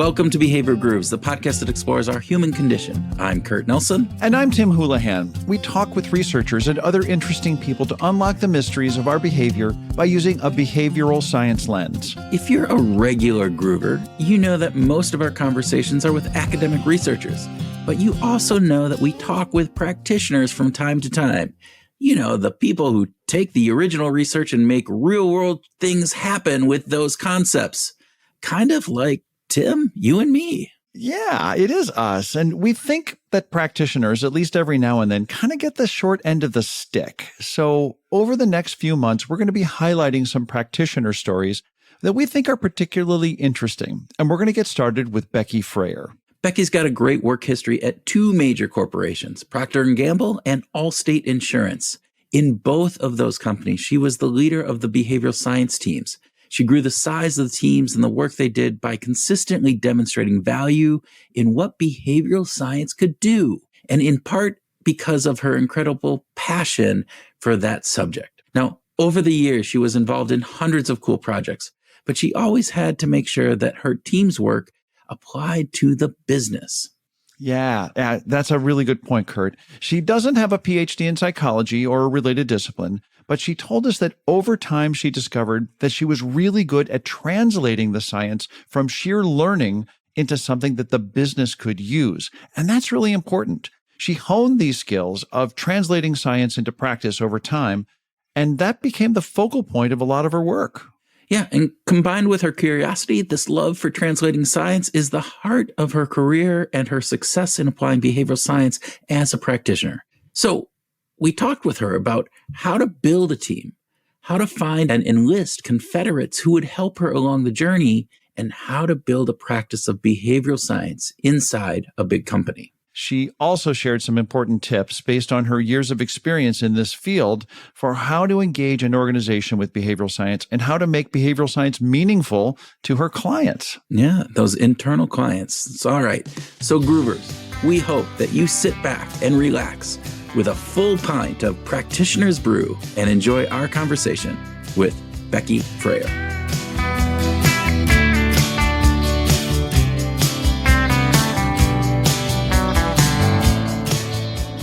Welcome to Behavior Grooves, the podcast that explores our human condition. I'm Kurt Nelson. And I'm Tim Houlihan. We talk with researchers and other interesting people to unlock the mysteries of our behavior by using a behavioral science lens. If you're a regular groover, you know that most of our conversations are with academic researchers. But you also know that we talk with practitioners from time to time. You know, the people who take the original research and make real-world things happen with those concepts. Kind of like Tim, you and me. Yeah, it is us. And we think that practitioners, at least every now and then, kind of get the short end of the stick. So over the next few months, we're going to be highlighting some practitioner stories that we think are particularly interesting. And we're going to get started with Becky Frayer. Becky's got a great work history at two major corporations, Procter & Gamble and Allstate Insurance. In both of those companies, she was the leader of the behavioral science teams. She grew the size of the teams and the work they did by consistently demonstrating value in what behavioral science could do, and in part because of her incredible passion for that subject. Now, over the years, she was involved in hundreds of cool projects, but she always had to make sure that her team's work applied to the business. Yeah, that's a really good point, Kurt. She doesn't have a PhD in psychology or a related discipline, but she told us that over time she discovered that she was really good at translating the science from sheer learning into something that the business could use. And that's really important. She honed these skills of translating science into practice over time, and that became the focal point of a lot of her work. Yeah, and combined with her curiosity, this love for translating science is the heart of her career and her success in applying behavioral science as a practitioner. So we talked with her about how to build a team, how to find and enlist confederates who would help her along the journey, and how to build a practice of behavioral science inside a big company. She also shared some important tips based on her years of experience in this field for how to engage an organization with behavioral science and how to make behavioral science meaningful to her clients. Yeah, those internal clients. It's all right. So Groovers, we hope that you sit back and relax with a full pint of practitioner's brew and enjoy our conversation with Becky Frayer.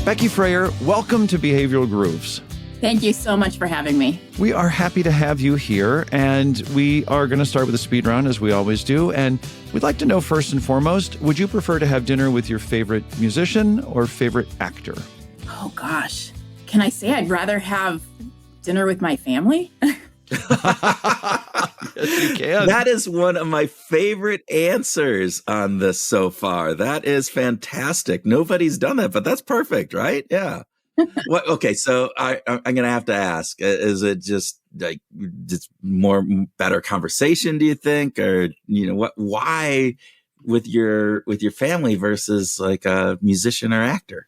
Becky Frayer, welcome to Behavioral Grooves. Thank you so much for having me. We are happy to have you here, and we are going to start with a speed round, as we always do. And we'd like to know, first and foremost, would you prefer to have dinner with your favorite musician or favorite actor? Oh, gosh. Can I say I'd rather have dinner with my family? Yes, you can. That is one of my favorite answers on this so far. That is fantastic. Nobody's done that, but that's perfect, right? Yeah. Okay, so I'm going to have to ask, is it just like just better conversation, do you think? Or, why with your family versus like a musician or actor?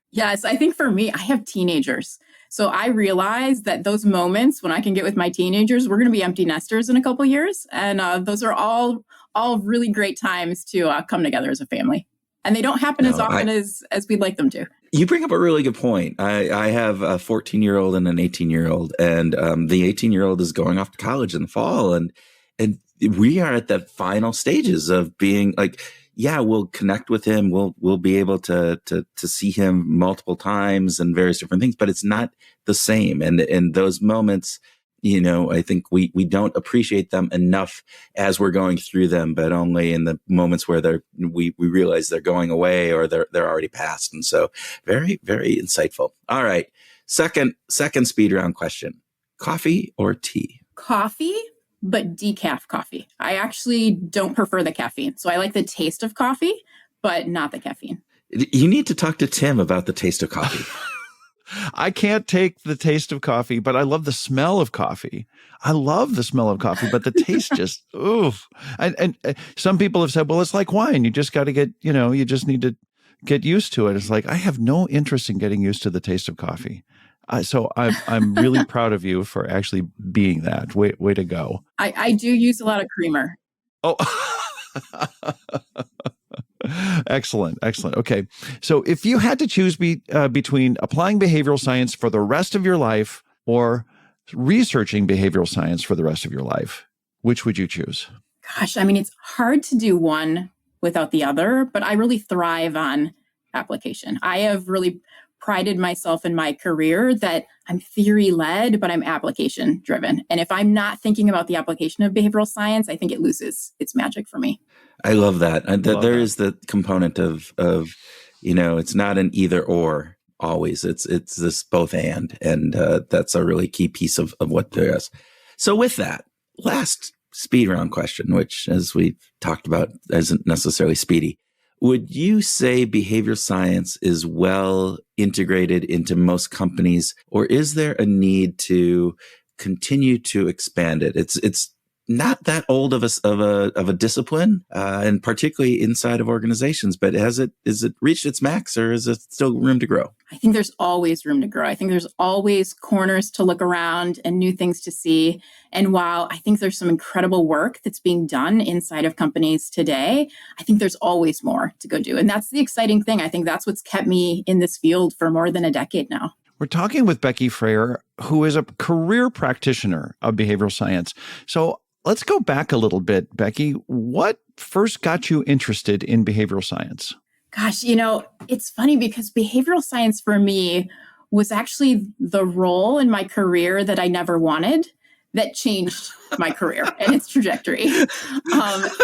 Yes, I think for me, I have teenagers. So I realize that those moments when I can get with my teenagers, we're going to be empty nesters in a couple of years. And those are all really great times to come together as a family. And they don't happen as often as we'd like them to. You bring up a really good point. I have a 14-year-old and an 18-year-old, and the 18-year-old is going off to college in the fall. And we are at the final stages of being like, yeah, we'll connect with him. We'll be able to see him multiple times and various different things, but it's not the same. And in those moments, I think we don't appreciate them enough as we're going through them, but only in the moments where we realize they're going away or they're already past. And so very, very insightful. All right. Second speed round question. Coffee or tea? Coffee, but decaf coffee. I actually don't prefer the caffeine. So I like the taste of coffee, but not the caffeine. You need to talk to Tim about the taste of coffee. I can't take the taste of coffee, but I love the smell of coffee. I love the smell of coffee, but the taste just, oof. And some people have said, well, it's like wine. You just got to get, you just need to get used to it. It's like, I have no interest in getting used to the taste of coffee. So I'm really proud of you for actually being that. Way to go. I do use a lot of creamer. Oh, excellent. Okay. So if you had to choose between applying behavioral science for the rest of your life or researching behavioral science for the rest of your life, which would you choose? Gosh, I mean, it's hard to do one without the other, but I really thrive on application. I have really prided myself in my career that I'm theory led, but I'm application driven. And if I'm not thinking about the application of behavioral science, I think it loses its magic for me. I love that. And Love there that. is the component of, it's not an either or always. It's this both and that's a really key piece of what there is. So with that, last speed round question, which as we've talked about isn't necessarily speedy. Would you say behavioral science is well integrated into most companies, or is there a need to continue to expand it? It's not that old of a discipline, and particularly inside of organizations. But is it reached its max, or is it still room to grow? I think there's always room to grow. I think there's always corners to look around and new things to see. And while I think there's some incredible work that's being done inside of companies today, I think there's always more to go do. And that's the exciting thing. I think that's what's kept me in this field for more than a decade now. We're talking with Becky Frayer, who is a career practitioner of behavioral science. So let's go back a little bit, Becky. What first got you interested in behavioral science? Gosh, it's funny because behavioral science for me was actually the role in my career that I never wanted that changed my career and its trajectory.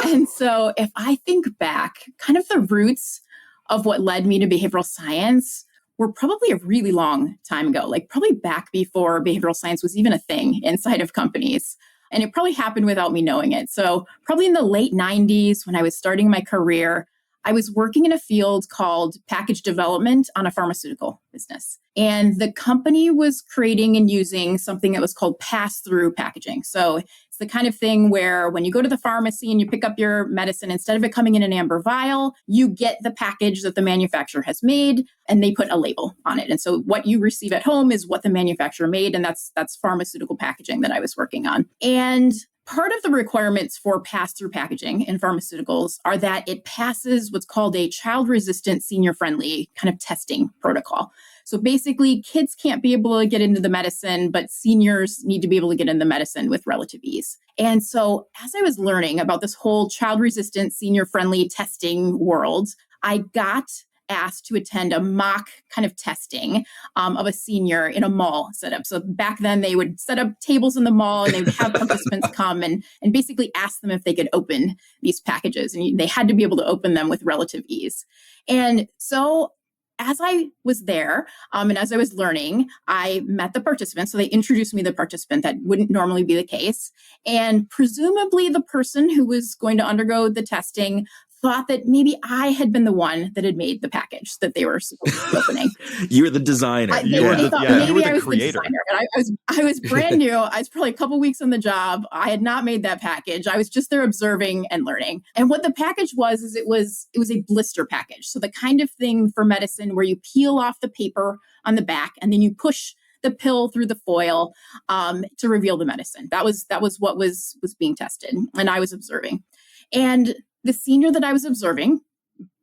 And so if I think back, kind of the roots of what led me to behavioral science were probably a really long time ago, like probably back before behavioral science was even a thing inside of companies. And it probably happened without me knowing it. So probably in the late 90s, when I was starting my career, I was working in a field called package development on a pharmaceutical business. And the company was creating and using something that was called pass-through packaging. So it's the kind of thing where when you go to the pharmacy and you pick up your medicine, instead of it coming in an amber vial, you get the package that the manufacturer has made and they put a label on it. And so what you receive at home is what the manufacturer made. And that's pharmaceutical packaging that I was working on. And part of the requirements for pass-through packaging in pharmaceuticals are that it passes what's called a child-resistant, senior-friendly kind of testing protocol. So basically, kids can't be able to get into the medicine, but seniors need to be able to get in the medicine with relative ease. And so as I was learning about this whole child-resistant, senior-friendly testing world, I got asked to attend a mock kind of testing of a senior in a mall setup. So back then they would set up tables in the mall and they would have participants come and basically ask them if they could open these packages. And they had to be able to open them with relative ease. And so as I was there and as I was learning, I met the participant. So they introduced me to the participant. That wouldn't normally be the case. And presumably the person who was going to undergo the testing thought that maybe I had been the one that had made the package that they were supposed to be opening. You were the designer. You were the creator. And I was brand new. I was probably a couple weeks on the job. I had not made that package. I was just there observing and learning. And what the package was it was a blister package. So the kind of thing for medicine where you peel off the paper on the back and then you push the pill through the foil to reveal the medicine. That was what was being tested, and I was observing. And the senior that I was observing,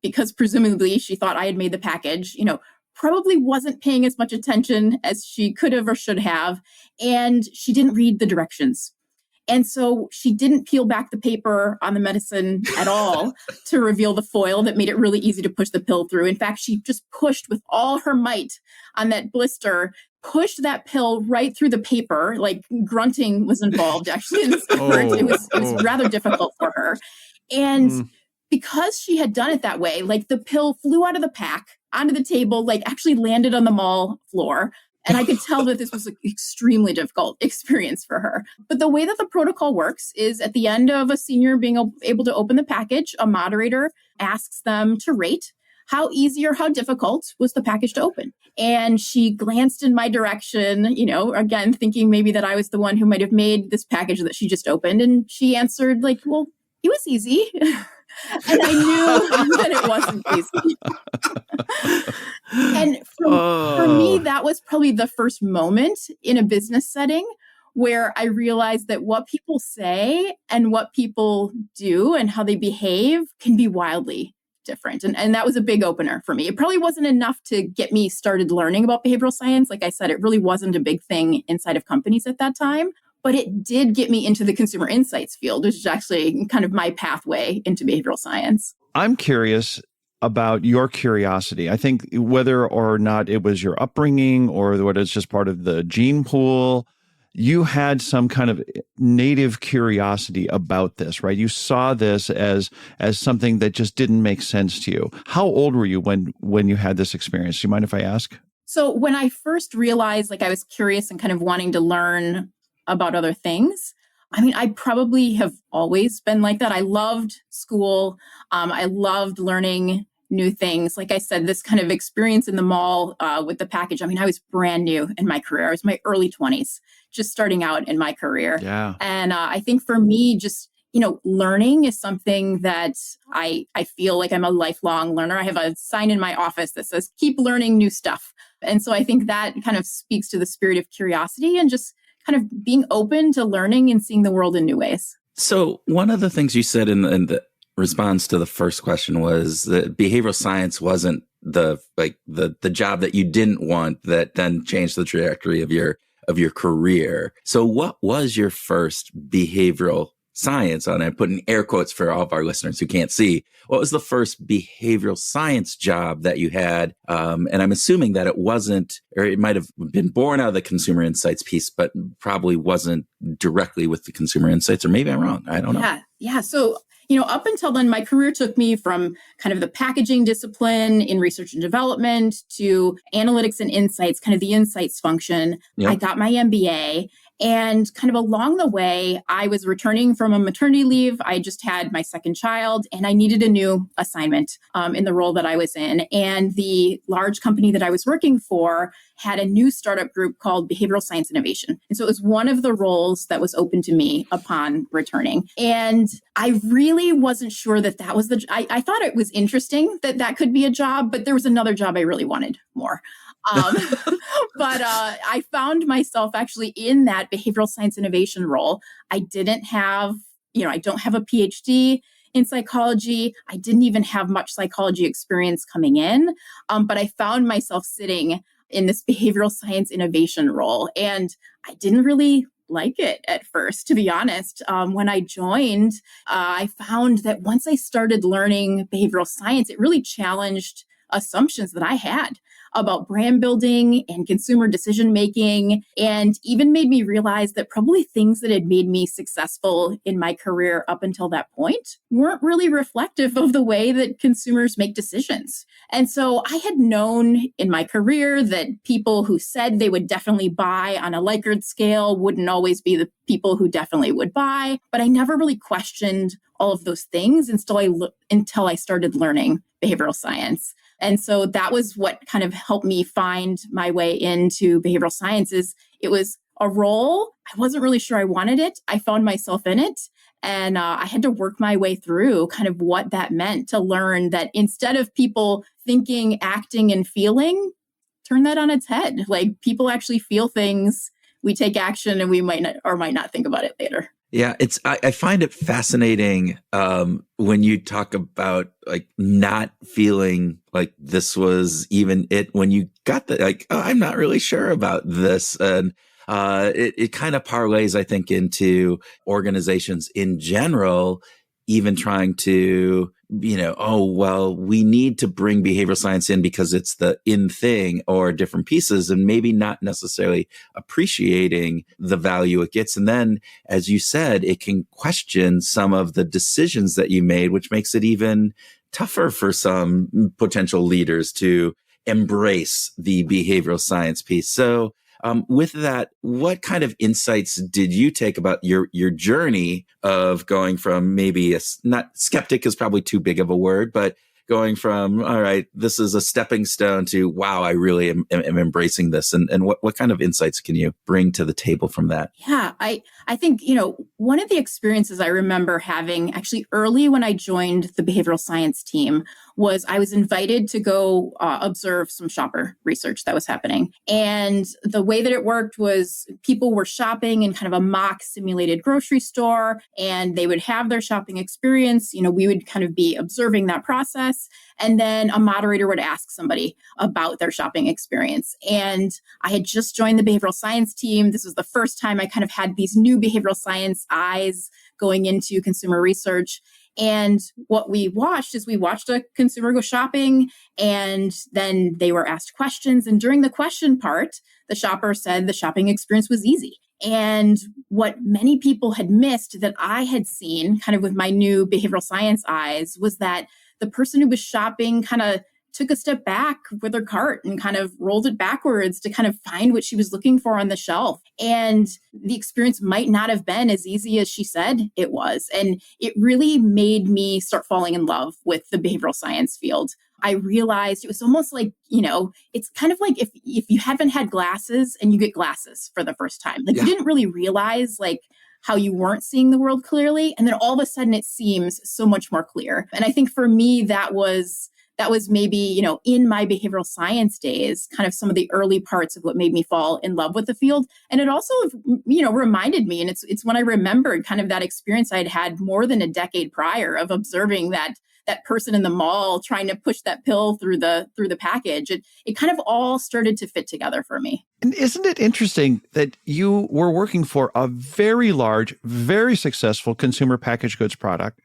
because presumably she thought I had made the package, probably wasn't paying as much attention as she could have or should have. And she didn't read the directions. And so she didn't peel back the paper on the medicine at all to reveal the foil that made it really easy to push the pill through. In fact, she just pushed with all her might on that blister, pushed that pill right through the paper. Like grunting was involved actually in this effort. It was rather difficult for her. And because she had done it that way, like the pill flew out of the pack onto the table, like actually landed on the mall floor. And I could tell that this was an extremely difficult experience for her. But the way that the protocol works is at the end of a senior being able to open the package, a moderator asks them to rate how easy or how difficult was the package to open. And she glanced in my direction, again, thinking maybe that I was the one who might have made this package that she just opened. And she answered like, well, it was easy. And I knew that it wasn't easy. And for me, that was probably the first moment in a business setting where I realized that what people say and what people do and how they behave can be wildly different. And that was a big opener for me. It probably wasn't enough to get me started learning about behavioral science. Like I said, it really wasn't a big thing inside of companies at that time. but it did get me into the consumer insights field, which is actually kind of my pathway into behavioral science. I'm curious about your curiosity. I think whether or not it was your upbringing or whether it's just part of the gene pool, you had some kind of native curiosity about this, right? You saw this as something that just didn't make sense to you. How old were you when you had this experience? Do you mind if I ask? So when I first realized I was curious and kind of wanting to learn about other things, I probably have always been like that. I loved school. I loved learning new things. Like I said, this kind of experience in the mall with the package. I was brand new in my career. I was in my early 20s, just starting out in my career. Yeah. And I think for me, just, learning is something that I feel like I'm a lifelong learner. I have a sign in my office that says, keep learning new stuff. And so I think that kind of speaks to the spirit of curiosity and just kind of being open to learning and seeing the world in new ways. So one of the things you said in the response to the first question was that behavioral science wasn't the job that you didn't want that then changed the trajectory of your career. So what was your first behavioral science, and I put in air quotes for all of our listeners who can't see, what was the first behavioral science job that you had? And I'm assuming that it wasn't, or it might have been born out of the consumer insights piece, but probably wasn't directly with the consumer insights, or maybe I'm wrong. I don't know. Yeah. So, up until then, my career took me from kind of the packaging discipline in research and development to analytics and insights, kind of the insights function. Yep. I got my MBA. And kind of along the way, I was returning from a maternity leave. I just had my second child and I needed a new assignment in the role that I was in. And the large company that I was working for had a new startup group called Behavioral Science Innovation. And so it was one of the roles that was open to me upon returning. And I really wasn't sure that was I thought it was interesting that could be a job, but there was another job I really wanted more. But I found myself actually in that behavioral science innovation role. I don't have a PhD in psychology. I didn't even have much psychology experience coming in. But I found myself sitting in this behavioral science innovation role. And I didn't really like it at first, to be honest. When I joined, I found that once I started learning behavioral science, it really challenged assumptions that I had about brand building and consumer decision making, and even made me realize that probably things that had made me successful in my career up until that point weren't really reflective of the way that consumers make decisions. And so I had known in my career that people who said they would definitely buy on a Likert scale wouldn't always be the people who definitely would buy, but I never really questioned all of those things until I started learning behavioral science. And so that was what kind of helped me find my way into behavioral sciences. It was a role. I wasn't really sure I wanted it. I found myself in it. And I had to work my way through kind of what that meant to learn that instead of people thinking, acting, and feeling, turn that on its head. Like people actually feel things, we take action, and we might not or might not think about it later. Yeah, I find it fascinating when you talk about not feeling like this was even it when you got I'm not really sure about this. And it kind of parlays, I think, into organizations in general, even trying to, we need to bring behavioral science in because it's the in thing, or different pieces, and maybe not necessarily appreciating the value it gets. And then, as you said, it can question some of the decisions that you made, which makes it even tougher for some potential leaders to embrace the behavioral science piece. So, with that, what kind of insights did you take about your journey of going from maybe not skeptic is probably too big of a word, but going from, all right, this is a stepping stone to, wow, I really am embracing this. And what kind of insights can you bring to the table from that? Yeah, I think, one of the experiences I remember having actually early when I joined the behavioral science team was I was invited to go observe some shopper research that was happening. And the way that it worked was people were shopping in kind of a mock simulated grocery store, and they would have their shopping experience. We would kind of be observing that process. And then a moderator would ask somebody about their shopping experience. And I had just joined the behavioral science team. This was the first time I kind of had these new behavioral science eyes going into consumer research. And what we watched is we watched a consumer go shopping, and then they were asked questions. And during the question part, the shopper said the shopping experience was easy. And what many people had missed that I had seen kind of with my new behavioral science eyes was that the person who was shopping kind of took a step back with her cart and kind of rolled it backwards to kind of find what she was looking for on the shelf. And the experience might not have been as easy as she said it was. And it really made me start falling in love with the behavioral science field. I realized it was almost like, it's kind of like if you haven't had glasses and you get glasses for the first time, like you didn't really realize like how you weren't seeing the world clearly. And then all of a sudden it seems so much more clear. And I think for me, that was maybe, in my behavioral science days, kind of some of the early parts of what made me fall in love with the field. And it also, reminded me, and it's when I remembered kind of that experience I had had more than a decade prior of observing that person in the mall trying to push that pill through the package. It kind of all started to fit together for me. And isn't it interesting that you were working for a very large, very successful consumer packaged goods product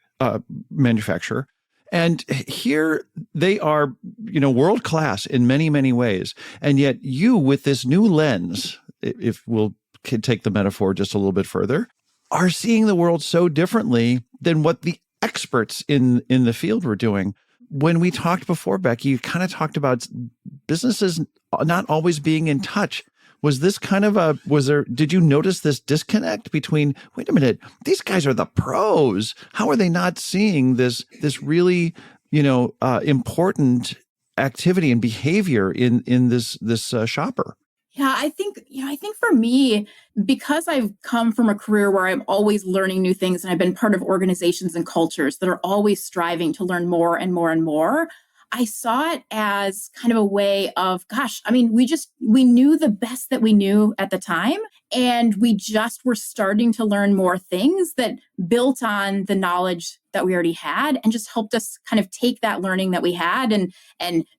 manufacturer? And here they are, world class in many, many ways. And yet you, with this new lens, if we'll take the metaphor just a little bit further, are seeing the world so differently than what the experts in the field were doing. When we talked before, Becky, you kind of talked about businesses not always being in touch. Was this kind of did you notice this disconnect between, wait a minute, these guys are the pros. How are they not seeing this really, important activity and behavior in this shopper? Yeah, I think for me, because I've come from a career where I'm always learning new things and I've been part of organizations and cultures that are always striving to learn more and more and more, I saw it as kind of a way of, we knew the best that we knew at the time. And we just were starting to learn more things that built on the knowledge that we already had and just helped us kind of take that learning that we had and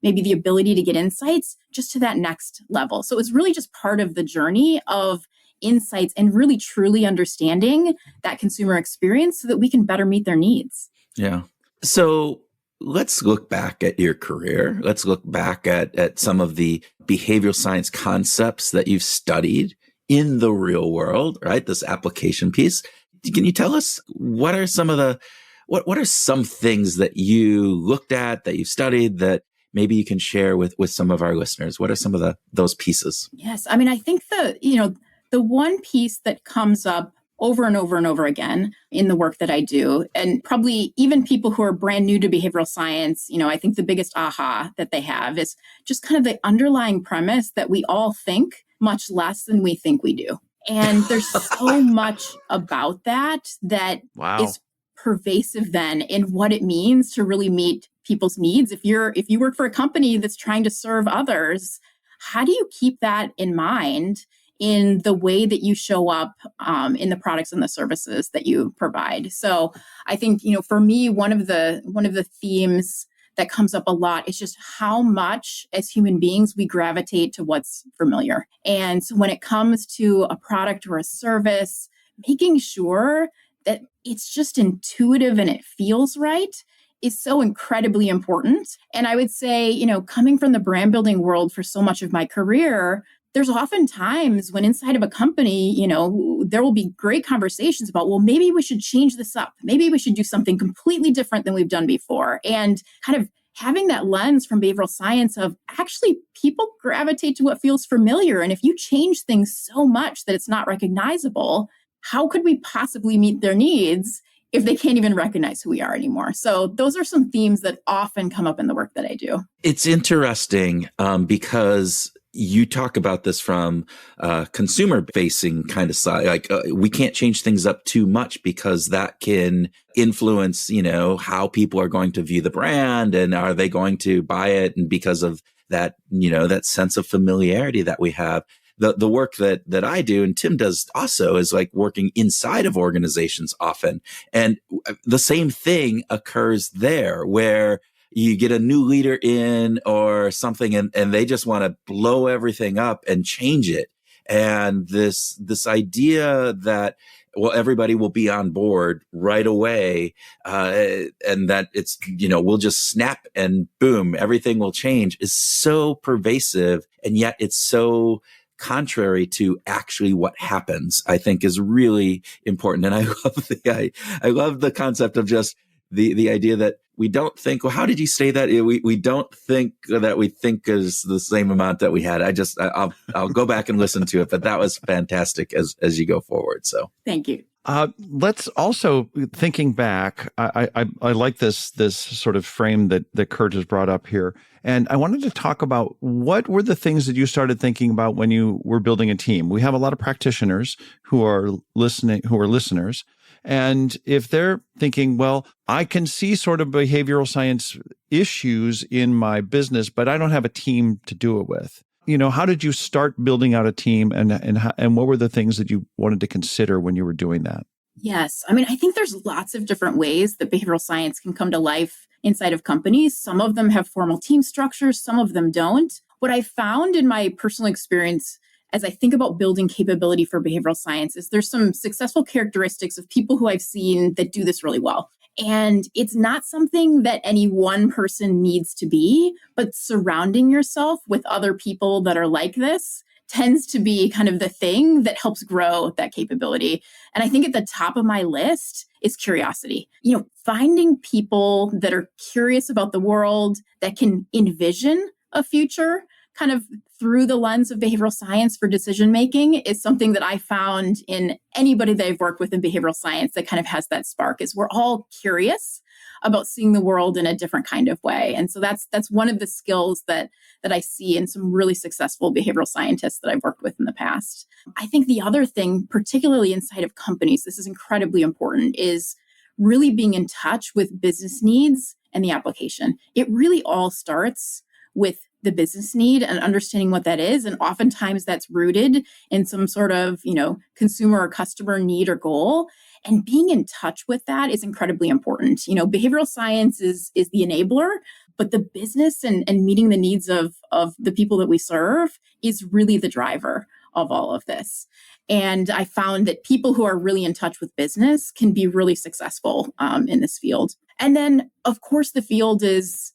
maybe the ability to get insights just to that next level. So it was really just part of the journey of insights and really truly understanding that consumer experience so that we can better meet their needs. Yeah. So let's look back at your career. Let's look back at some of the behavioral science concepts that you've studied in the real world, right? This application piece. Can you tell us what are some things that you looked at, that you've studied, that maybe you can share with some of our listeners? What are some of those pieces? Yes. I think the one piece that comes up over and over and over again in the work that I do, and probably even people who are brand new to behavioral science, I think the biggest aha that they have is just kind of the underlying premise that we all think much less than we think we do. And there's so much about that Wow. is pervasive then in what it means to really meet people's needs. If you work for a company that's trying to serve others, how do you keep that in mind in the way that you show up in the products and the services that you provide? So I think, for me, one of the themes that comes up a lot is just how much as human beings we gravitate to what's familiar. And so when it comes to a product or a service, making sure that it's just intuitive and it feels right is so incredibly important. And I would say, coming from the brand building world for so much of my career, there's often times when inside of a company, there will be great conversations about, well, maybe we should change this up. Maybe we should do something completely different than we've done before. And kind of having that lens from behavioral science of actually people gravitate to what feels familiar. And if you change things so much that it's not recognizable, how could we possibly meet their needs if they can't even recognize who we are anymore? So those are some themes that often come up in the work that I do. It's interesting because you talk about this from consumer facing kind of side. Like we can't change things up too much because that can influence, how people are going to view the brand and are they going to buy it? And because of that, that sense of familiarity that we have. The work that I do and Tim does also is like working inside of organizations often. And the same thing occurs there where you get a new leader in or something and they just want to blow everything up and change it. And this idea that, well, everybody will be on board right away. And that it's, we'll just snap and boom, everything will change is so pervasive. And yet it's so contrary to actually what happens, I think is really important. And I love the concept of just the idea that we don't think, well, how did you say that? We don't think that we think is the same amount that we had. I'll go back and listen to it, but that was fantastic as you go forward. So thank you. Let's also, thinking back, I like this sort of frame that Kurt has brought up here. And I wanted to talk about what were the things that you started thinking about when you were building a team. We have a lot of practitioners who are listeners. And if they're thinking, well, I can see sort of behavioral science issues in my business, but I don't have a team to do it with. How did you start building out a team and what were the things that you wanted to consider when you were doing that? Yes. I mean, I think there's lots of different ways that behavioral science can come to life inside of companies. Some of them have formal team structures, some of them don't. What I found in my personal experience as I think about building capability for behavioral science is there's some successful characteristics of people who I've seen that do this really well. And it's not something that any one person needs to be, but surrounding yourself with other people that are like this tends to be kind of the thing that helps grow that capability. And I think at the top of my list is curiosity. Finding people that are curious about the world, that can envision a future kind of through the lens of behavioral science for decision making is something that I found in anybody that I've worked with in behavioral science that kind of has that spark. Is we're all curious about seeing the world in a different kind of way. And so that's one of the skills that I see in some really successful behavioral scientists that I've worked with in the past. I think the other thing, particularly inside of companies, this is incredibly important, is really being in touch with business needs and the application. It really all starts with the business need and understanding what that is. And oftentimes that's rooted in some sort of, consumer or customer need or goal. And being in touch with that is incredibly important. Behavioral science is the enabler, but the business and meeting the needs of the people that we serve is really the driver of all of this. And I found that people who are really in touch with business can be really successful in this field. And then, of course, the field is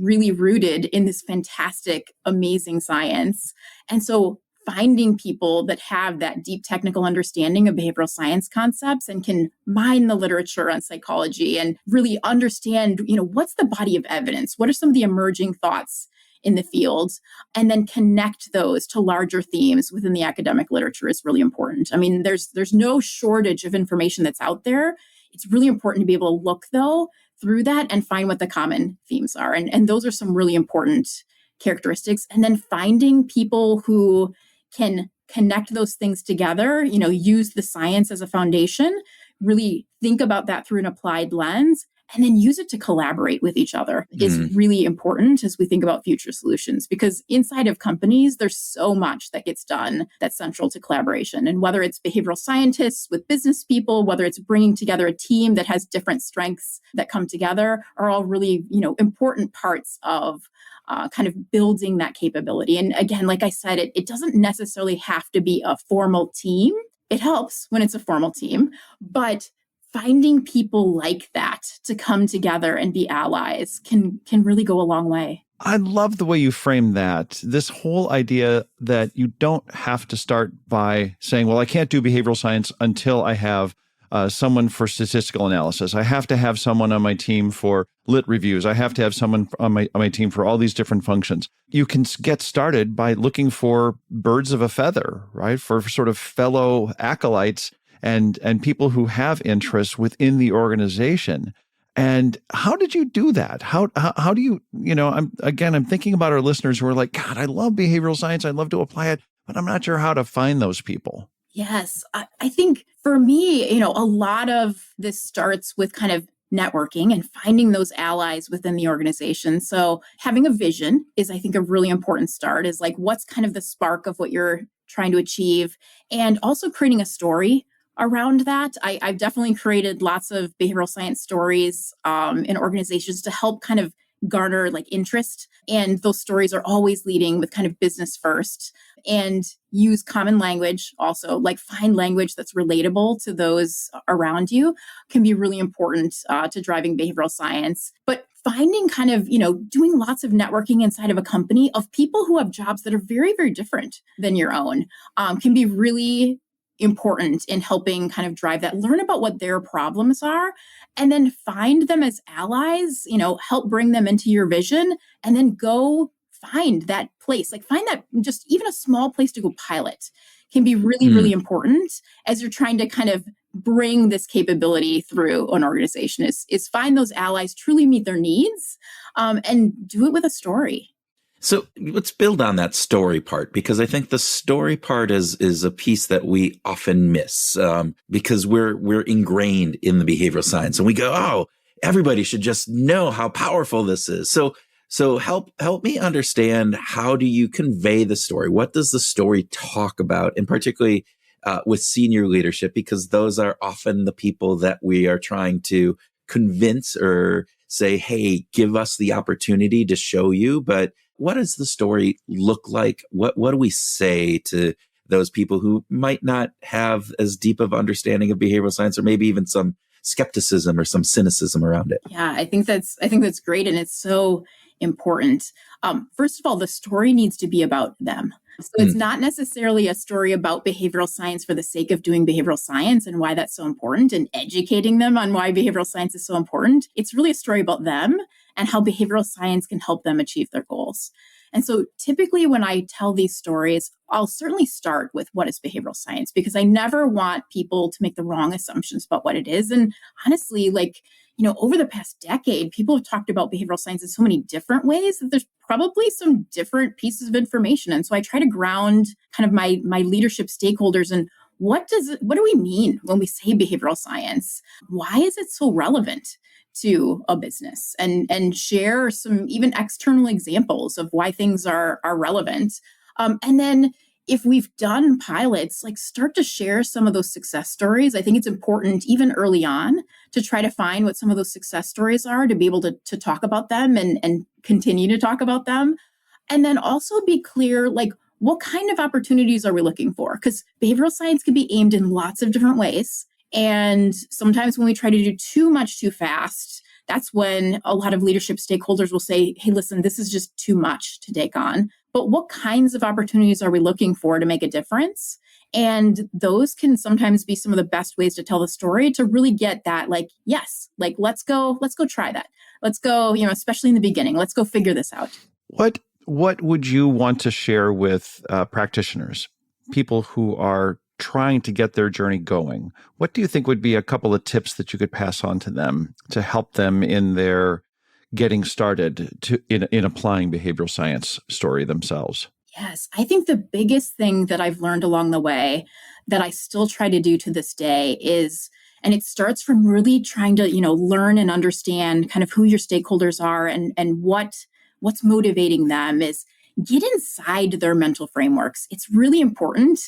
really rooted in this fantastic, amazing science. And so finding people that have that deep technical understanding of behavioral science concepts and can mine the literature on psychology and really understand, what's the body of evidence? What are some of the emerging thoughts in the field? And then connect those to larger themes within the academic literature is really important. I mean, there's no shortage of information that's out there. It's really important to be able to look, though, through that and find what the common themes are. And those are some really important characteristics. And then finding people who can connect those things together, use the science as a foundation, really think about that through an applied lens, and then use it to collaborate with each other is really important as we think about future solutions. Because inside of companies, there's so much that gets done that's central to collaboration. And whether it's behavioral scientists with business people, whether it's bringing together a team that has different strengths that come together, are all really, important parts of kind of building that capability. And again, like I said, it doesn't necessarily have to be a formal team. It helps when it's a formal team, but finding people like that to come together and be allies can really go a long way. I love the way you frame that. This whole idea that you don't have to start by saying, well, I can't do behavioral science until I have someone for statistical analysis. I have to have someone on my team for lit reviews. I have to have someone on my team for all these different functions. You can get started by looking for birds of a feather, right? For sort of fellow acolytes and people who have interests within the organization. And how did you do that? How do you, I'm thinking about our listeners who are like, God, I love behavioral science. I'd love to apply it, but I'm not sure how to find those people. Yes. I think for me, a lot of this starts with kind of networking and finding those allies within the organization. So having a vision is, I think, a really important start, is like, what's kind of the spark of what you're trying to achieve, and also creating a story around that. I've definitely created lots of behavioral science stories in organizations to help kind of garner like interest. And those stories are always leading with kind of business first, and use common language also, like find language that's relatable to those around you can be really important to driving behavioral science. But finding kind of, doing lots of networking inside of a company of people who have jobs that are very, very different than your own can be really important in helping kind of drive that, learn about what their problems are, and then find them as allies, help bring them into your vision, and then go find that place, like find that just even a small place to go pilot can be really, really important as you're trying to kind of bring this capability through an organization, is find those allies, truly meet their needs, and do it with a story. So let's build on that story part, because I think the story part is a piece that we often miss because we're ingrained in the behavioral science, and we go, oh, everybody should just know how powerful this is. So help me understand, how do you convey the story? What does the story talk about, and particularly with senior leadership, because those are often the people that we are trying to convince or say, hey, give us the opportunity to show you. But what does the story look like? What do we say to those people who might not have as deep of understanding of behavioral science, or maybe even some skepticism or some cynicism around it? Yeah, I think that's great, and it's so important. First of all, the story needs to be about them. So it's not necessarily a story about behavioral science for the sake of doing behavioral science and why that's so important and educating them on why behavioral science is so important. It's really a story about them and how behavioral science can help them achieve their goals. And so typically when I tell these stories, I'll certainly start with what is behavioral science, because I never want people to make the wrong assumptions about what it is. And honestly, over the past decade, people have talked about behavioral science in so many different ways that there's probably some different pieces of information. And so I try to ground kind of my leadership stakeholders in what do we mean when we say behavioral science? Why is it so relevant to a business? And share some even external examples of why things are relevant. And then if we've done pilots, start to share some of those success stories. I think it's important even early on to try to find what some of those success stories are, to be able to talk about them and continue to talk about them. And then also be clear, what kind of opportunities are we looking for? Because behavioral science can be aimed in lots of different ways. And sometimes when we try to do too much too fast, that's when a lot of leadership stakeholders will say, hey, listen, this is just too much to take on. But what kinds of opportunities are we looking for to make a difference? And those can sometimes be some of the best ways to tell the story, to really get that, yes, let's go try that. Let's go, especially in the beginning, let's go figure this out. What would you want to share with practitioners, people who are trying to get their journey going? What do you think would be a couple of tips that you could pass on to them to help them in their getting started in applying behavioral science story themselves? Yes, I think the biggest thing that I've learned along the way that I still try to do to this day is, and it starts from really trying to, learn and understand kind of who your stakeholders are and what's motivating them, is get inside their mental frameworks. It's really important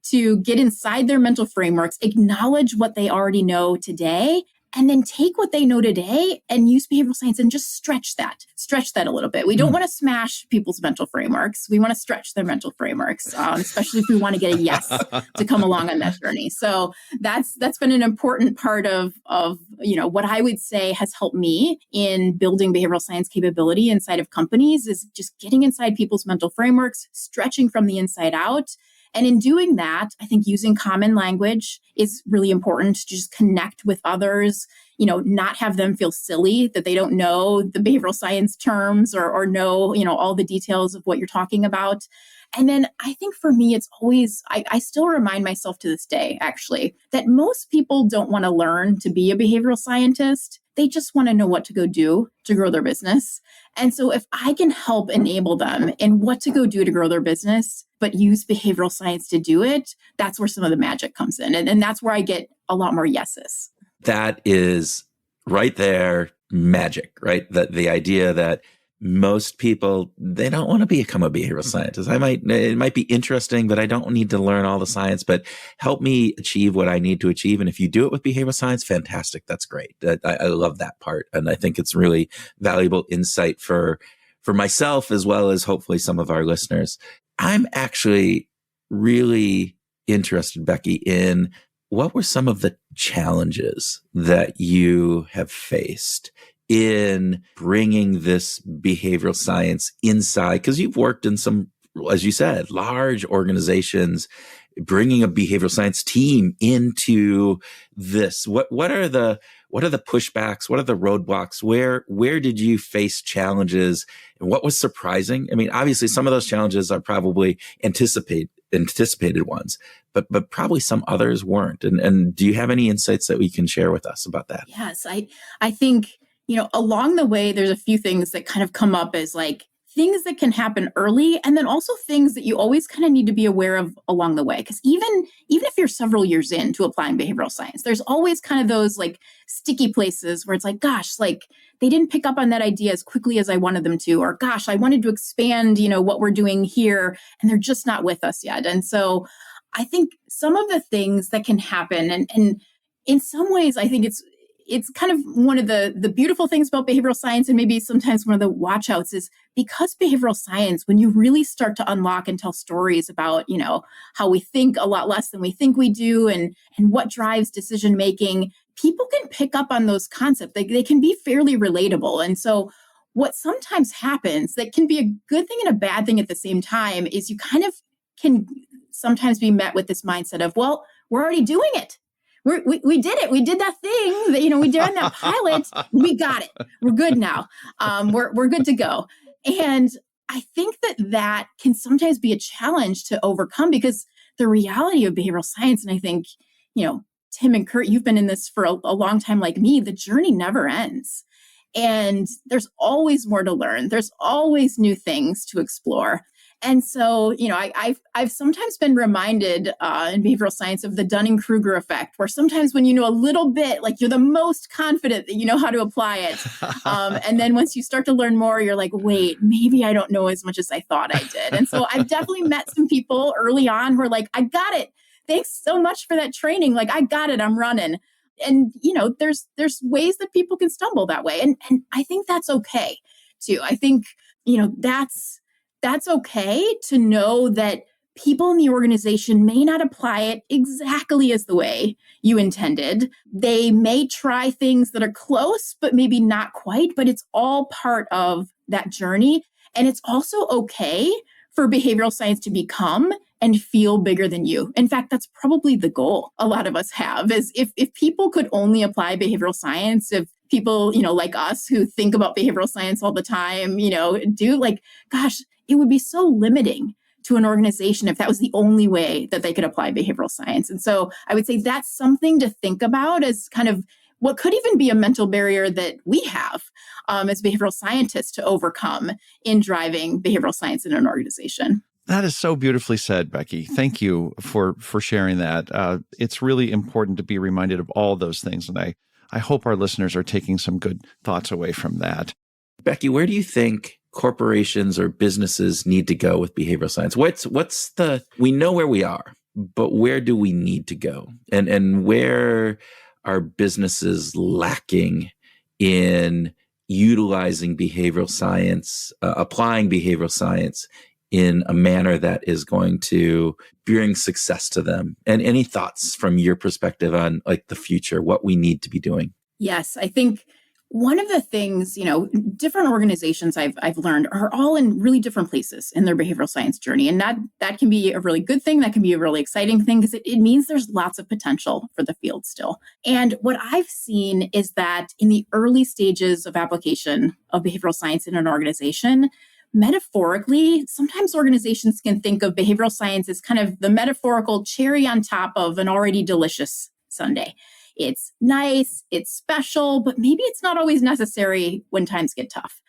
to get inside their mental frameworks, acknowledge what they already know today, and then take what they know today and use behavioral science and just stretch that a little bit. We don't want to smash people's mental frameworks. We want to stretch their mental frameworks, especially if we want to get a yes to come along on that journey. So that's been an important part of what I would say has helped me in building behavioral science capability inside of companies, is just getting inside people's mental frameworks, stretching from the inside out. And in doing that, I think using common language is really important to just connect with others, not have them feel silly that they don't know the behavioral science terms or know, all the details of what you're talking about. And then I think for me, it's always, I still remind myself to this day, actually, that most people don't want to learn to be a behavioral scientist. they just want to know what to go do to grow their business. And so if I can help enable them in what to go do to grow their business, but use behavioral science to do it, that's where some of the magic comes in. And that's where I get a lot more yeses. That is right there, magic, right? That the idea that most people, they don't want to become a behavioral scientist. It might be interesting, but I don't need to learn all the science, but help me achieve what I need to achieve. And if you do it with behavioral science, fantastic. That's great. I love that part. And I think it's really valuable insight for myself, as well as hopefully some of our listeners. I'm actually really interested, Becky, in what were some of the challenges that you have faced in bringing this behavioral science inside? Because you've worked in some, as you said, large organizations, bringing a behavioral science team into this. What are the pushbacks? What are the roadblocks? Where did you face challenges? And what was surprising? I mean, obviously, some of those challenges are probably anticipated ones, but probably some others weren't. And do you have any insights that we can share with us about that? Yes, I think, along the way, there's a few things that kind of come up as like things that can happen early, and then also things that you always kind of need to be aware of along the way. Because even if you're several years into applying behavioral science, there's always kind of those like sticky places where it's like, gosh, like they didn't pick up on that idea as quickly as I wanted them to, or gosh, I wanted to expand, what we're doing here, and they're just not with us yet. And so I think some of the things that can happen, and in some ways, I think it's kind of one of the beautiful things about behavioral science, and maybe sometimes one of the watch outs, is because behavioral science, when you really start to unlock and tell stories about, how we think a lot less than we think we do, and what drives decision making, people can pick up on those concepts. They can be fairly relatable. And so what sometimes happens that can be a good thing and a bad thing at the same time is you kind of can sometimes be met with this mindset of, well, we're already doing it. We did it. We did that thing that, we did on that pilot. We got it. We're good now. We're good to go. And I think that can sometimes be a challenge to overcome, because the reality of behavioral science, and I think, Tim and Kurt, you've been in this for a long time like me, the journey never ends. And there's always more to learn. There's always new things to explore. And so, I've sometimes been reminded in behavioral science of the Dunning-Kruger effect, where sometimes when you know a little bit, like you're the most confident that you know how to apply it. And then once you start to learn more, you're like, wait, maybe I don't know as much as I thought I did. And so I've definitely met some people early on who are like, I got it. Thanks so much for that training. Like, I got it. I'm running. And, there's ways that people can stumble that way. And I think that's okay too. I think, that's okay to know that people in the organization may not apply it exactly as the way you intended. They may try things that are close, but maybe not quite, but it's all part of that journey. And it's also okay for behavioral science to become and feel bigger than you. In fact, that's probably the goal a lot of us have, is if people could only apply behavioral science, if people, like us who think about behavioral science all the time, do, like, gosh, it would be so limiting to an organization if that was the only way that they could apply behavioral science. And so I would say that's something to think about as kind of what could even be a mental barrier that we have as behavioral scientists to overcome in driving behavioral science in an organization. That is so beautifully said, Becky. Thank you for sharing that. It's really important to be reminded of all those things. And I hope our listeners are taking some good thoughts away from that. Becky, where do you think corporations or businesses need to go with behavioral science? We know where we are, but where do we need to go? And where are businesses lacking in utilizing behavioral science, applying behavioral science in a manner that is going to bring success to them? And any thoughts from your perspective on like the future, what we need to be doing? Yes, I think one of the things, different organizations I've learned are all in really different places in their behavioral science journey. And that can be a really good thing. That can be a really exciting thing, because it means there's lots of potential for the field still. And what I've seen is that in the early stages of application of behavioral science in an organization, metaphorically, sometimes organizations can think of behavioral science as kind of the metaphorical cherry on top of an already delicious sundae. It's nice, it's special, but maybe it's not always necessary when times get tough.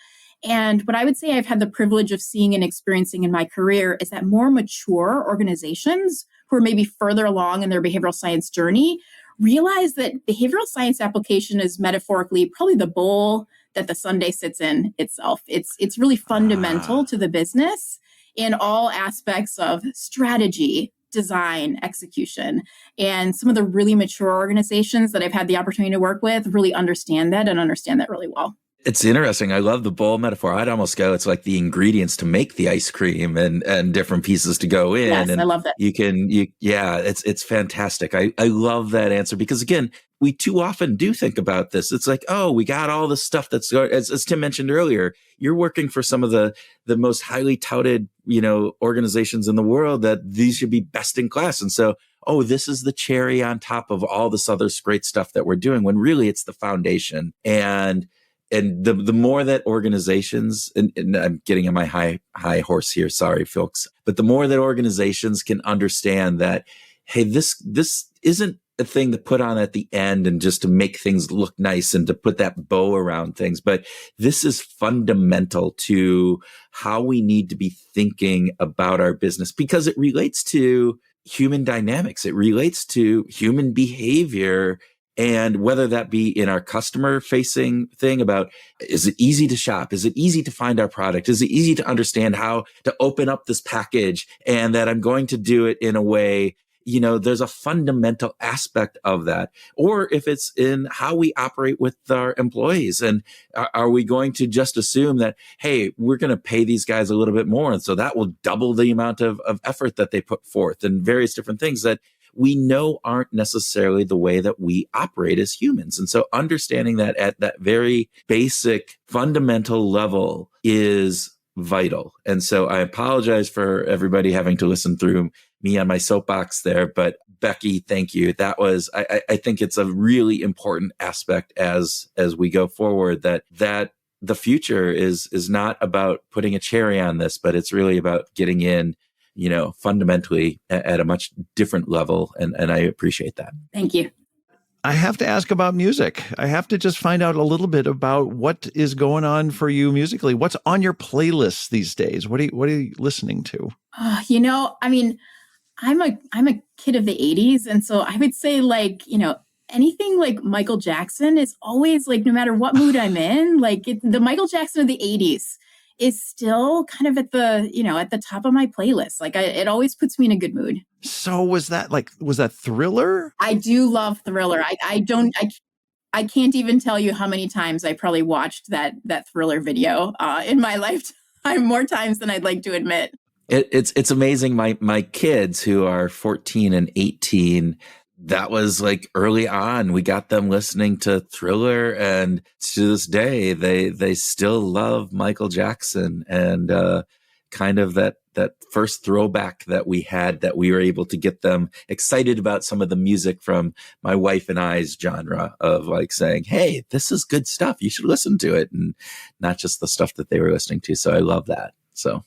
And what I would say I've had the privilege of seeing and experiencing in my career is that more mature organizations who are maybe further along in their behavioral science journey realize that behavioral science application is metaphorically probably the bowl that the sundae sits in itself. It's really fundamental to the business in all aspects of strategy, design, execution. And some of the really mature organizations that I've had the opportunity to work with really understand that and understand that really well. It's interesting. I love the bowl metaphor. I'd almost go, it's like the ingredients to make the ice cream and different pieces to go in. Yes, and I love that. It's fantastic. I love that answer because again, we too often do think about this. It's like, oh, we got all this stuff that's, as Tim mentioned earlier, you're working for some of the most highly touted, organizations in the world that these should be best in class. And so, oh, this is the cherry on top of all this other great stuff that we're doing when really it's the foundation. And the more that organizations, and I'm getting on my high horse here, sorry, folks, but the more that organizations can understand that, hey, this isn't a thing to put on at the end and just to make things look nice and to put that bow around things, but this is fundamental to how we need to be thinking about our business because it relates to human dynamics. It relates to human behavior. And whether that be in our customer facing thing about, is it easy to shop? Is it easy to find our product? Is it easy to understand how to open up this package and that I'm going to do it in a way, there's a fundamental aspect of that. Or if it's in how we operate with our employees and are we going to just assume that, hey, we're going to pay these guys a little bit more. And so that will double the amount of effort that they put forth and various different things that we know aren't necessarily the way that we operate as humans. And so understanding that at that very basic fundamental level is vital. And so I apologize for everybody having to listen through me on my soapbox there, but Becky, thank you. That was, I think it's a really important aspect as we go forward that the future is not about putting a cherry on this, but it's really about getting in fundamentally at a much different level. And I appreciate that. Thank you. I have to ask about music. I have to just find out a little bit about what is going on for you musically. What's on your playlists these days? What are you listening to? I'm a kid of the 80s. And so I would say anything like Michael Jackson is always no matter what mood I'm in, the Michael Jackson of the 80s is still kind of at the top of my playlist. It always puts me in a good mood. So was that Thriller? I do love Thriller. I can't even tell you how many times I probably watched that Thriller video in my lifetime, more times than I'd like to admit. It's amazing. My kids who are 14 and 18, that was early on. We got them listening to Thriller, and to this day, they still love Michael Jackson and kind of that first throwback that we had, that we were able to get them excited about some of the music from my wife and I's genre of saying, hey, this is good stuff. You should listen to it, and not just the stuff that they were listening to. So I love that. So.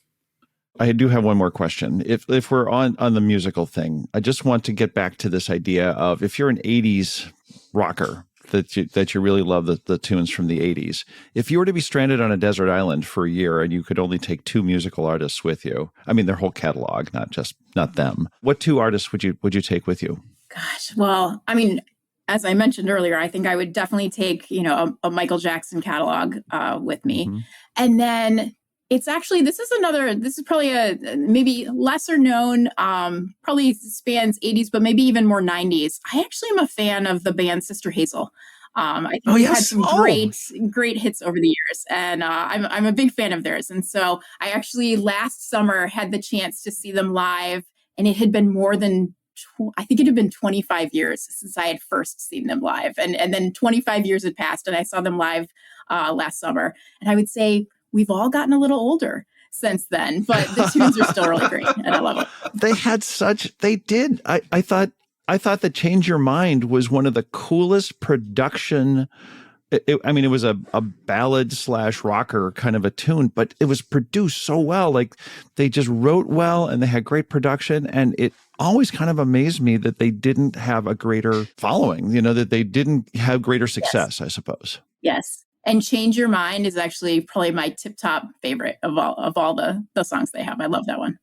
I do have one more question. If we're on the musical thing, I just want to get back to this idea of if you're an 80s rocker that you really love the tunes from the 80s, if you were to be stranded on a desert island for a year and you could only take two musical artists with you, their whole catalog, not them, what two artists would you take with you? Gosh, well, as I mentioned earlier, I think I would definitely take, a Michael Jackson catalog with me. Mm-hmm. And then this is probably a maybe lesser known, probably spans 80s, but maybe even more 90s. I actually am a fan of the band Sister Hazel. I think they've had some great hits over the years, and I'm a big fan of theirs. And so I actually last summer had the chance to see them live, and it had been more than I think it had been 25 years since I had first seen them live, and then 25 years had passed, and I saw them live last summer. And I would say we've all gotten a little older since then, but the tunes are still really great, and I love it. They did. I thought that Change Your Mind was one of the coolest production. It was a ballad / rocker kind of a tune, but it was produced so well. They just wrote well, and they had great production, and always kind of amazed me that they didn't have a greater following, that they didn't have greater success, I suppose. Yes. And Change Your Mind is actually probably my tip-top favorite of all the songs they have. I love that one.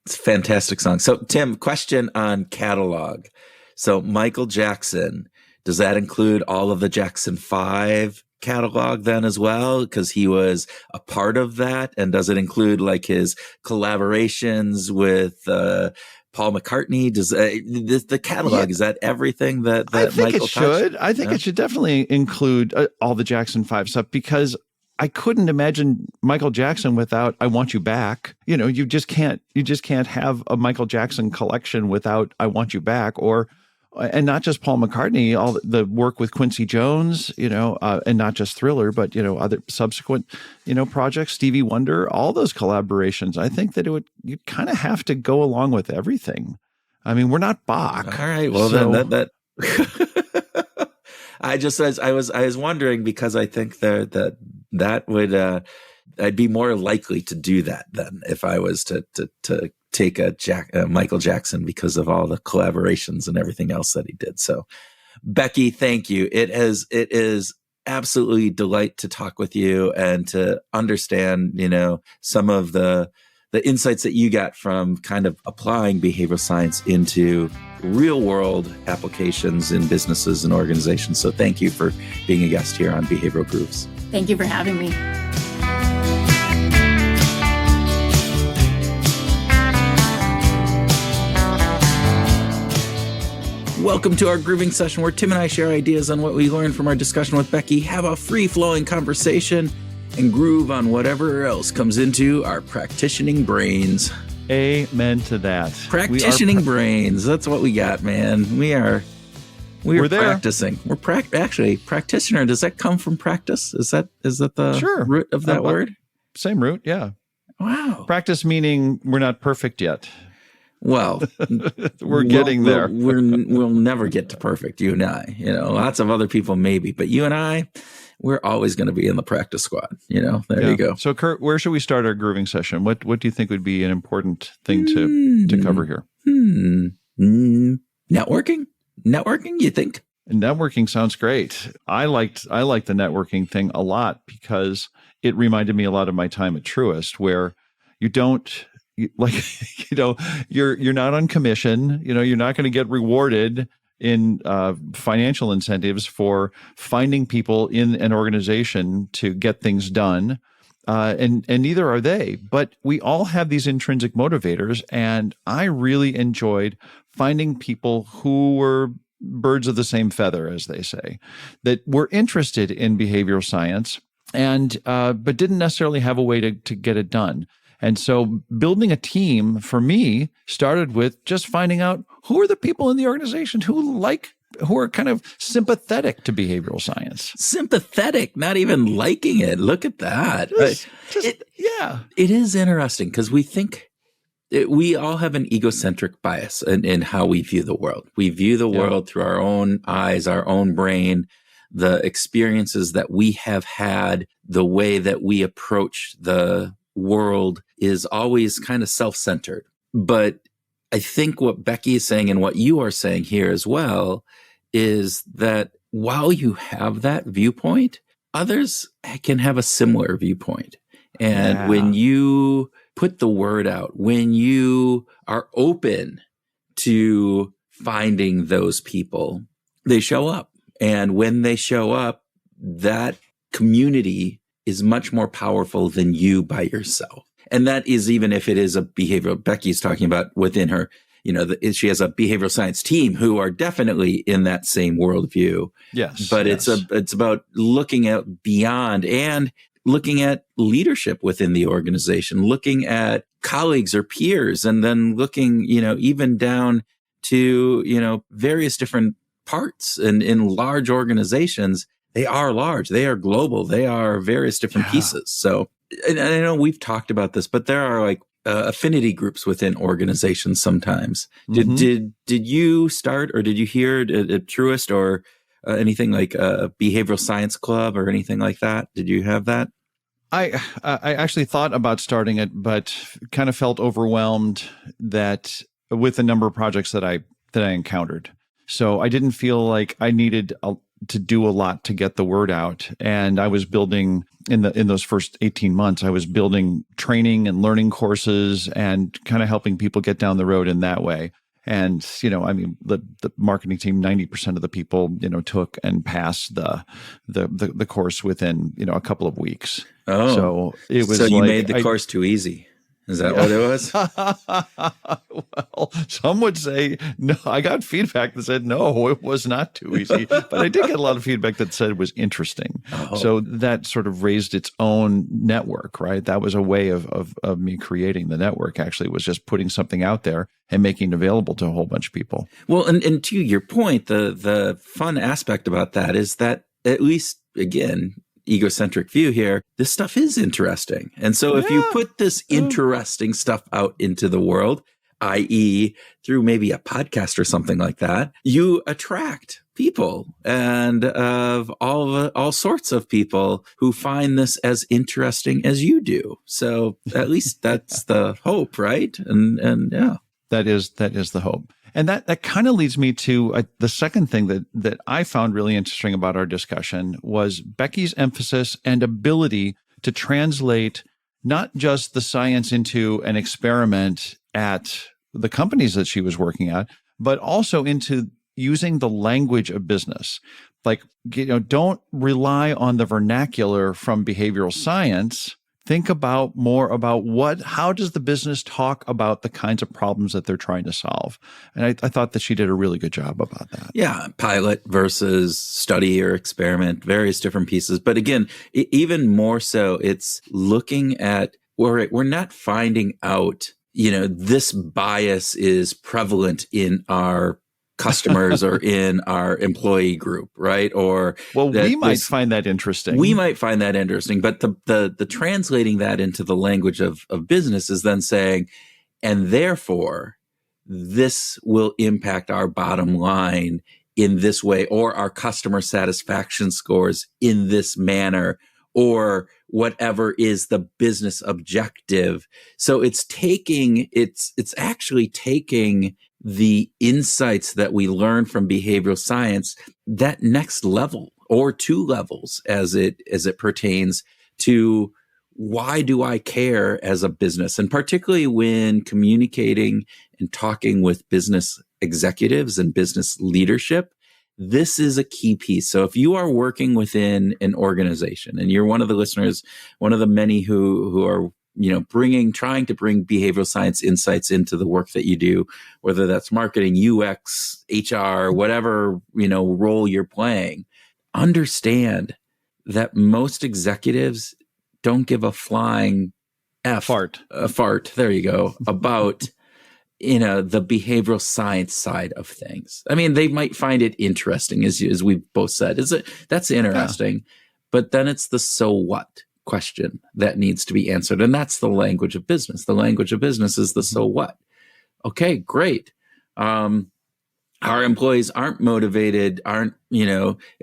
It's a fantastic song. So, Tim, question on catalog. So, Michael Jackson, does that include all of the Jackson 5 catalog then as well? Because he was a part of that. And does it include like his collaborations with Paul McCartney? Does the catalog, is that everything that I think Michael it should. touched? I think it should definitely include all the Jackson 5 stuff, because I couldn't imagine Michael Jackson without I Want You Back. You just can't have a Michael Jackson collection without I Want You Back, and not just Paul McCartney, all the work with Quincy Jones, and not just Thriller, but, other subsequent, projects, Stevie Wonder, all those collaborations. I think that you kind of have to go along with everything. I mean, we're not Bach. All right. Well, then that I was wondering, because I think that would, I'd be more likely to do that then if I was to take a Michael Jackson, because of all the collaborations and everything else that he did. So, Becky, thank you. It is absolutely delight to talk with you and to understand, some of the insights that you got from kind of applying behavioral science into real world applications in businesses and organizations. So thank you for being a guest here on Behavioral Grooves. Thank you for having me. Welcome to our grooving session, where Tim and I share ideas on what we learned from our discussion with Becky, have a free-flowing conversation, and groove on whatever else comes into our practicing brains. Amen to that. Practicing brains. That's what we got, man. We're practicing. We're actually practitioner. Does that come from practice? Is that the root of that word? Same root, yeah. Wow. Practice meaning we're not perfect yet. Well, we're getting there. We'll never get to perfect, you and I. Lots of other people maybe, but you and I, we're always going to be in the practice squad. There you go. So, Kurt, where should we start our grooving session? What do you think would be an important thing to cover here? Networking, you think? Networking sounds great. I liked the networking thing a lot, because it reminded me a lot of my time at Truist, where you're not on commission. You're not going to get rewarded in financial incentives for finding people in an organization to get things done, and neither are they. But we all have these intrinsic motivators, and I really enjoyed finding people who were birds of the same feather, as they say, that were interested in behavioral science and but didn't necessarily have a way to get it done. And so building a team for me started with just finding out who are the people in the organization who are kind of sympathetic to behavioral science. Sympathetic, not even liking it. Look at that. It is interesting, because we all have an egocentric bias in how we view the world. We view the world through our own eyes, our own brain, the experiences that we have had, the way that we approach the world is always kind of self-centered. But I think what Becky is saying, and what you are saying here as well, is that while you have that viewpoint, others can have a similar viewpoint. And when you put the word out, when you are open to finding those people, they show up. And when they show up, that community is much more powerful than you by yourself. And that is even if it is a behavioral, Becky's talking about within her, she has a behavioral science team who are definitely in that same worldview. Yes. But it's about looking at beyond and looking at leadership within the organization, looking at colleagues or peers, and then looking, even down to, various different parts. And in large organizations, they are large, they are global, they are various different pieces. So, and I know we've talked about this, but there are like affinity groups within organizations sometimes. Did you start, or did you hear at Truist or anything like a behavioral science club or anything like that? Did you have that? I actually thought about starting it, but kind of felt overwhelmed that with the number of projects that I encountered. So I didn't feel like I needed to do a lot to get the word out. And I was building in those first 18 months, I was building training and learning courses and kind of helping people get down the road in that way. And, I mean, the marketing team, 90% of the people, took and passed the course within, a couple of weeks. Oh, so it was so you like, made the course too easy. Is that what it was? Well, some would say no. I got feedback that said no, it was not too easy. But I did get a lot of feedback that said it was interesting. Oh. So that sort of raised its own network, right? That was a way of me creating the network. Actually, was just putting something out there and making it available to a whole bunch of people. Well, and to your point, the fun aspect about that is that, at least again, egocentric view here, this stuff is interesting. And so if you put this interesting stuff out into the world, i.e. through maybe a podcast or something like that, you attract people and of all sorts of people who find this as interesting as you do. So at least that's the hope, right? And yeah. That is the hope. And that kind of leads me to the second thing that I found really interesting about our discussion was Becky's emphasis and ability to translate not just the science into an experiment at the companies that she was working at, but also into using the language of business. Like, don't rely on the vernacular from behavioral science. Think about more about how does the business talk about the kinds of problems that they're trying to solve? And I thought that she did a really good job about that. Yeah, pilot versus study or experiment, various different pieces. But again, even more so, it's looking at, we're not finding out, this bias is prevalent in our customers or in our employee group, right? Or we might find that interesting. We might find that interesting, but the translating that into the language of business is then saying, and therefore this will impact our bottom line in this way, or our customer satisfaction scores in this manner, or whatever is the business objective. So it's actually taking the insights that we learn from behavioral science, that next level or two levels as it pertains to why do I care as a business? And particularly when communicating and talking with business executives and business leadership, this is a key piece. So if you are working within an organization and you're one of the listeners, one of the many who are trying to bring behavioral science insights into the work that you do, whether that's marketing, UX, HR, whatever, role you're playing, understand that most executives don't give a flying fart. There you go. About, the behavioral science side of things. I mean, they might find it interesting, as we've both said. That's interesting, but then it's the so what question that needs to be answered. And that's the language of business. The language of business is the so what. Okay, great. Our employees aren't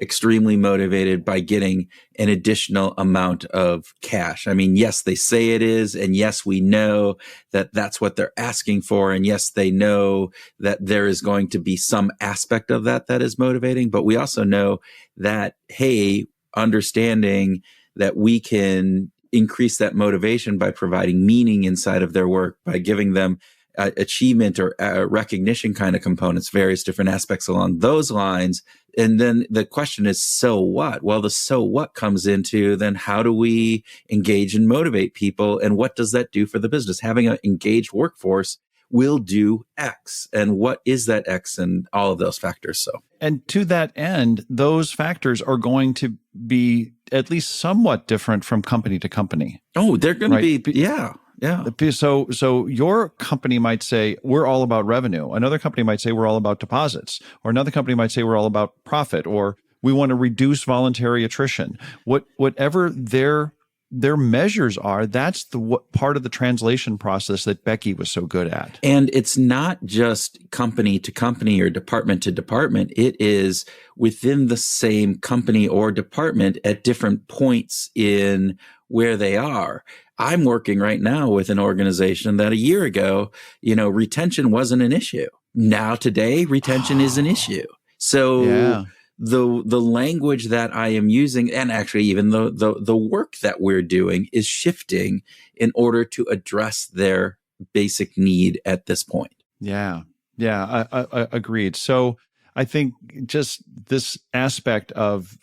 extremely motivated by getting an additional amount of cash. I mean, yes, they say it is. And yes, we know that that's what they're asking for. And yes, they know that there is going to be some aspect of that is motivating. But we also know that, hey, understanding that we can increase that motivation by providing meaning inside of their work, by giving them achievement or recognition kind of components, various different aspects along those lines. And then the question is, so what? Well, the so what comes into then how do we engage and motivate people? And what does that do for the business? Having an engaged workforce will do X. And what is that X and all of those factors? So, and to that end, those factors are going to be at least somewhat different from company to company. Oh, they're going to be, yeah. Yeah. So your company might say, we're all about revenue. Another company might say, we're all about deposits. Or another company might say, we're all about profit. Or we want to reduce voluntary attrition. Whatever their their measures are, that's part of the translation process that Becky was so good at. And it's not just company to company or department to department. It is within the same company or department at different points in where they are. I'm working right now with an organization that a year ago, retention wasn't an issue. Now today, retention is an issue. So the language that I am using, and actually even the work that we're doing, is shifting in order to address their basic need at this point. Yeah. I agreed. So I think just this aspect of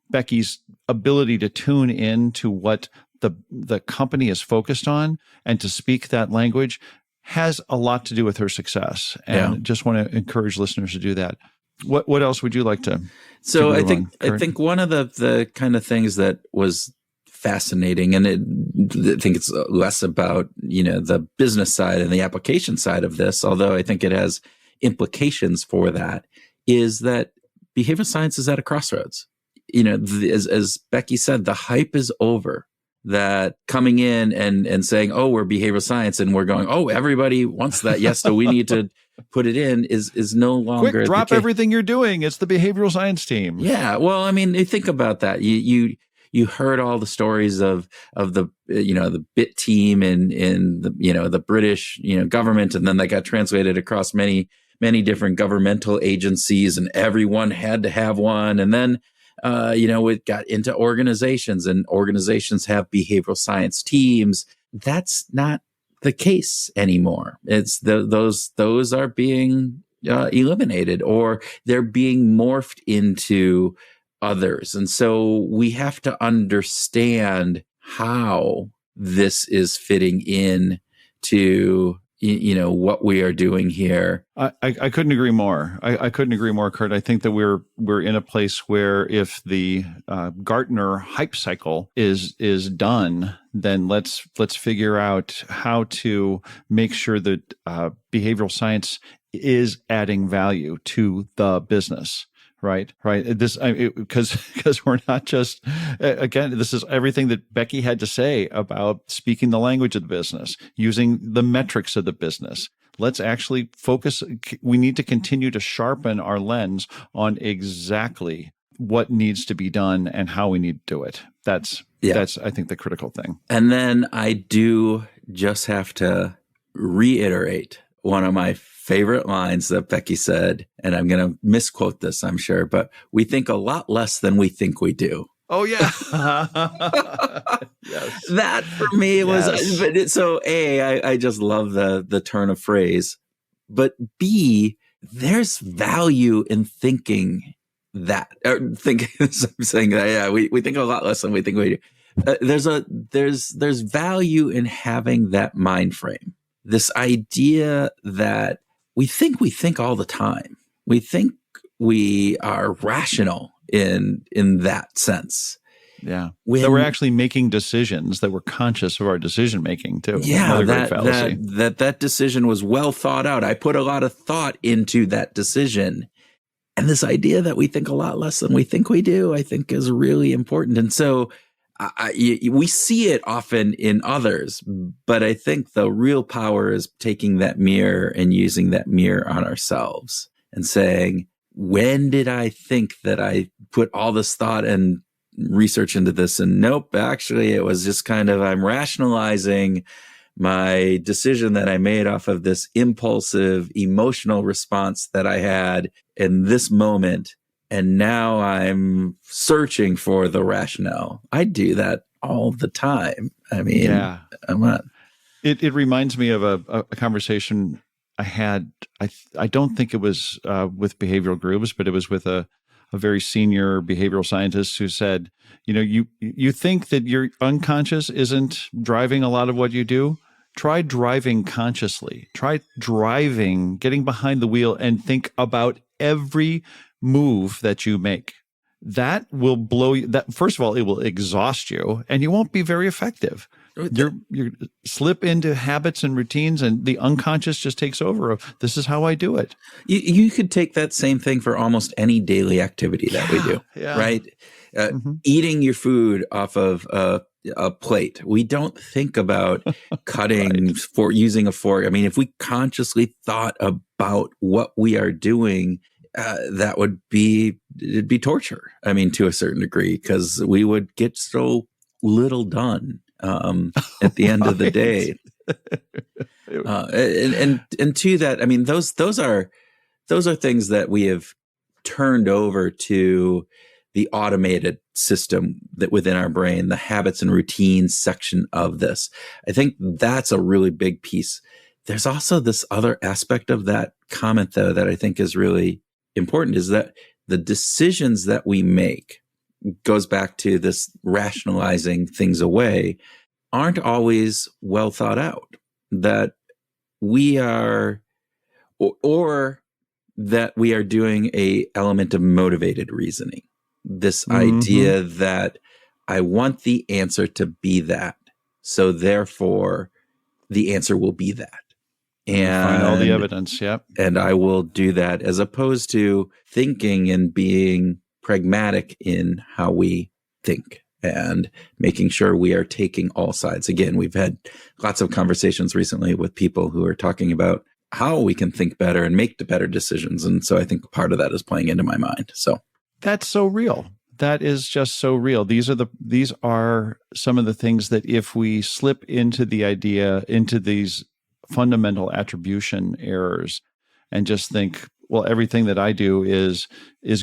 Becky's ability to tune in to what the company is focused on and to speak that language has a lot to do with her success. And just want to encourage listeners to do that. What else would you like to? So I think one of the kind of things that was fascinating, and I think it's less about the business side and the application side of this, although I think it has implications for that, is that behavioral science is at a crossroads. As Becky said, the hype is over. That coming in and saying, oh, we're behavioral science, and we're going, oh, everybody wants that. Yes, so we need to put it in is no longer. Quick, drop everything you're doing. It's the behavioral science team. Yeah. Well, I mean, think about that. You heard all the stories of the the BIT team in the British government, and then they got translated across many different governmental agencies, and everyone had to have one. And then it got into organizations, and organizations have behavioral science teams. That's not the case anymore. It's those are being eliminated, or they're being morphed into others. And so we have to understand how this is fitting in to what we are doing here. I couldn't agree more. I couldn't agree more, Kurt. I think that we're in a place where if the Gartner hype cycle is done, then let's figure out how to make sure that behavioral science is adding value to the business. Right. This, because we're not just, again, this is everything that Becky had to say about speaking the language of the business, using the metrics of the business. Let's actually focus. We need to continue to sharpen our lens on exactly what needs to be done and how we need to do it. That's I think the critical thing. And then I do just have to reiterate one of my favorite lines that Becky said, and I'm going to misquote this, I'm sure, but we think a lot less than we think we do. Oh, yeah. Yes. That for me was, so A, I just love the turn of phrase, but B, there's value in thinking that, or I'm saying that, we think a lot less than we think we do. There's value in having that mind frame. This idea that we think all the time. We think we are rational in that sense. Yeah. That we're actually making decisions, that we're conscious of our decision making too. Yeah. That decision was well thought out. I put a lot of thought into that decision. And this idea that we think a lot less than we think we do, I think is really important. And so we see it often in others, but I think the real power is taking that mirror and using that mirror on ourselves and saying, when did I think that I put all this thought and research into this? And nope, actually, it was just kind of, I'm rationalizing my decision that I made off of this impulsive emotional response that I had in this moment. And now I'm searching for the rationale. I do that all the time. I mean, I'm not. It reminds me of a conversation I had. I don't think it was with behavioral groups, but it was with a very senior behavioral scientist who said, you think that your unconscious isn't driving a lot of what you do? Try driving consciously. Try driving, getting behind the wheel, and think about every move that you make. That will blow you. That, first of all, it will exhaust you, and you won't be very effective. You slip into habits and routines, and the unconscious just takes over. This is how I do it. You could take that same thing for almost any daily activity that we do, right? Eating your food off of a plate. We don't think about cutting for using a fork. I mean, if we consciously thought about what we are doing, it'd be torture. I mean, to a certain degree, because we would get so little done at the end of the day. And to that, I mean, those are things that we have turned over to the automated system that within our brain, the habits and routines section of this. I think that's a really big piece. There's also this other aspect of that comment, though, that I think is really important, is that the decisions that we make, goes back to this rationalizing things away, aren't always well thought out. That we are, or that we are doing a element of motivated reasoning. This idea that I want the answer to be that, so therefore the answer will be that. And find all the evidence, yep. And I will do that, as opposed to thinking and being pragmatic in how we think and making sure we are taking all sides. Again, we've had lots of conversations recently with people who are talking about how we can think better and make the better decisions. And so I think part of that is playing into my mind. So that's so real. That is just so real. These are some of the things that if we slip into the idea, into these fundamental attribution errors and just think, well, everything that I do is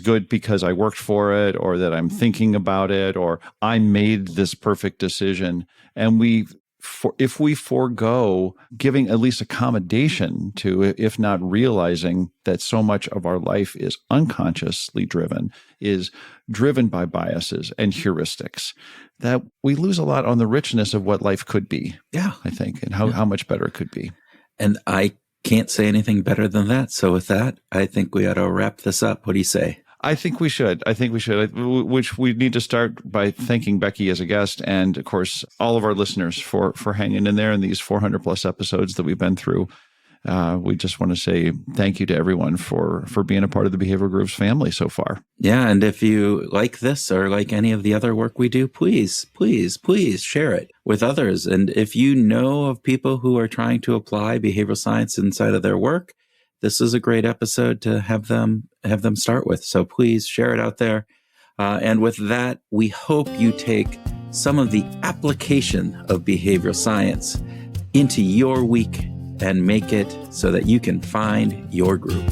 good because I worked for it, or that I'm thinking about it, or I made this perfect decision. And if we forego giving at least accommodation to, if not realizing that so much of our life is unconsciously driven, is driven by biases and heuristics, that we lose a lot on the richness of what life could be. Yeah, I think, and how much better it could be. And I can't say anything better than that. So with that, I think we ought to wrap this up. What do you say? I think we should. Which we need to start by thanking Becky as a guest, and of course, all of our listeners for hanging in there in these 400 plus episodes that we've been through. We just want to say thank you to everyone for being a part of the Behavioral Grooves family so far. Yeah. And if you like this or like any of the other work we do, please share it with others. And if you know of people who are trying to apply behavioral science inside of their work, this is a great episode to have them start with. So please share it out there. And with that, we hope you take some of the application of behavioral science into your week and make it so that you can find your group.